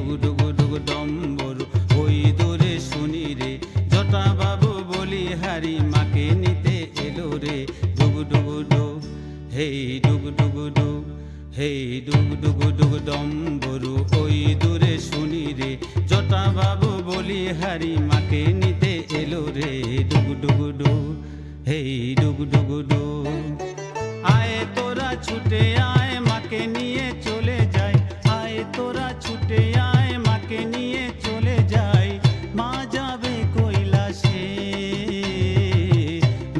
ডুগু ডুগু ডুগু ডম্বরু ওই দূরে শুনি রে, জটা বাবু বলিহারি মাকে নিতে এলো রে। ডুগু ডুগু ডু হেই ডুগু ডুগু ডু, হেই ডুগু ডুগু ডুগু ডম্বরু ওই দূরে শুনি রে, জটা বাবু বলিহারি মাকে নিতে এলো রে। ডুগু ডুগু ডু হেই ডুগু ডুগু ডু। আয় তোরা ছুটে আয় মাকে নিয়ে চলে যায়, আয় তোরা ছুটে আয় মাকে নিয়ে চলে যায়। মা যাবে কৈলাসে,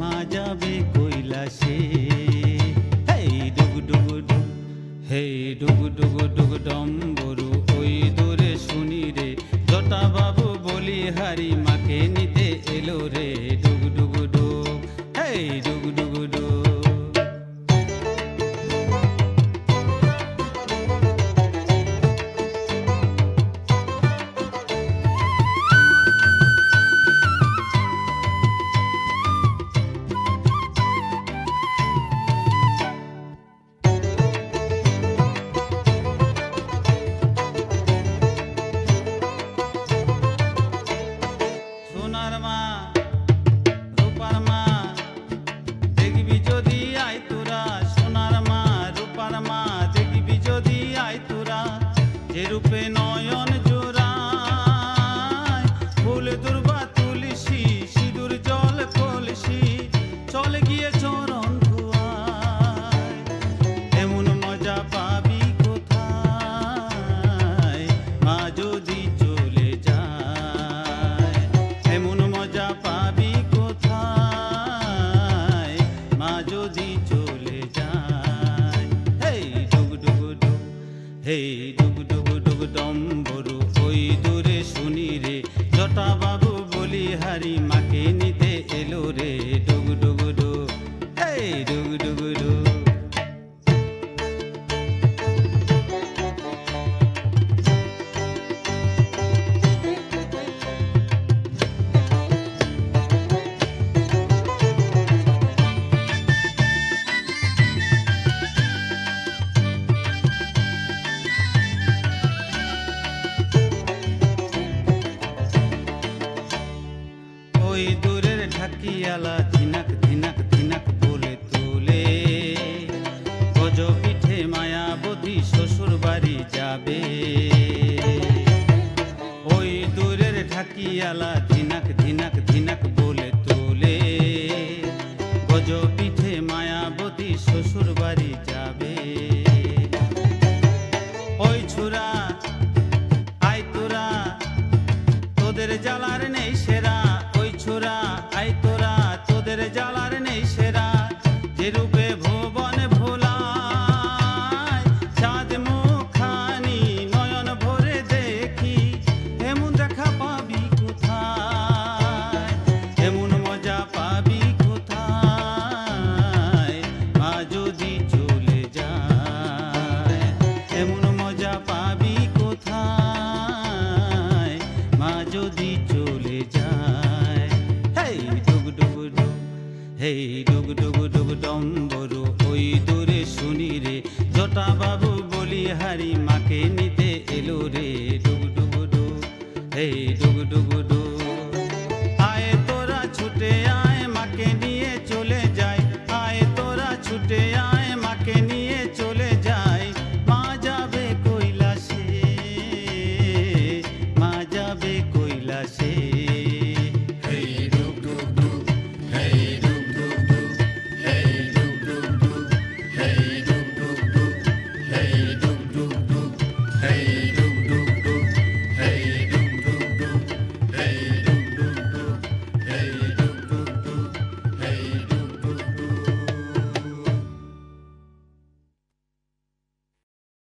মা যাবে কৈলাসে। হেই ডুগু ডুগু ডু, হেই ডুগু ডুগু ডুগু ডম্বরু ওই দূরে শুনি রে, জটা বাবু বলিহারি মাকে নিতে এলো রে। ডুগু ডুগু ডু হেই ডুগু ডুগু ডু। সোনার মা রূপার মা দেখবি যদি আয় তোরা, সোনার মা রূপার মা দেখবি যদি আয় তোরা। যে রূপে নয়ন জোড়ায় ফুল দুর্বা তুলসী, সিঁদুর জল কলসি, চলে গিয়ে চরণ ধোয়ায়। এমন মজা পাবি কোথায় মা যদি চলে যায়, এমন মজা পাবি কোথায় মা যদি চলে যায়। হেই ডুগু ডুগু ডু, হেই ডুগু ডুগু ডুগু ডম্বরু ওই দূরে শুনি রে, জটা বাবু বলিহারি মাকে নিতে এলো রে। ডুগু ডুগু ডু হেই ডুগু ডুগু ডু। ওই দূরের ঢাকিয়ালা ধিনাক ধিনাক ধিনাক বলে তোলে, গজ পিঠে মায়াবতী শ্বশুর বাড়ি যাবে। ওই দূরের ঢাকিয়ালা ধিনাক ধিনাক ধিনাক বলে তোলে, গজ পিঠে মায়াবতী শ্বশুর বাড়ি যাবে। ওই ছুরা আয় তোরা তোদের জ্বালার নেই সেরা, ওই ছোরা আই তোরা তোদের জ্বালার নেই সেরা। যে রূপে ভুবন ভোলায় চাঁদ মুখানি নয়ন ভরে দেখি, এমন দেখা পাবি কোথায়, এমন মজা পাবি কোথায় মা যদি চলে যায়, এমন মজা পাবি কোথায় মা যদি চলে যায়। হেই ডুগু ডুগু ডু, হেই ডুগু ডুগু ডুগু ডম্বরু ওই দূরে শুনি রে, জটা বাবু বলিহারি মাকে নিতে এলো রে। ডুগু ডুগু ডু, হেই ডুগু ডুগু ডু। আয় তোরা ছুটে আয় মাকে নিয়ে চলে যায়, আয় তোরা ছুটে আয় মাকে নিয়ে চলে যায়। মা যাবে কৈলাসে, মা যাবে কৈলাসে। Hey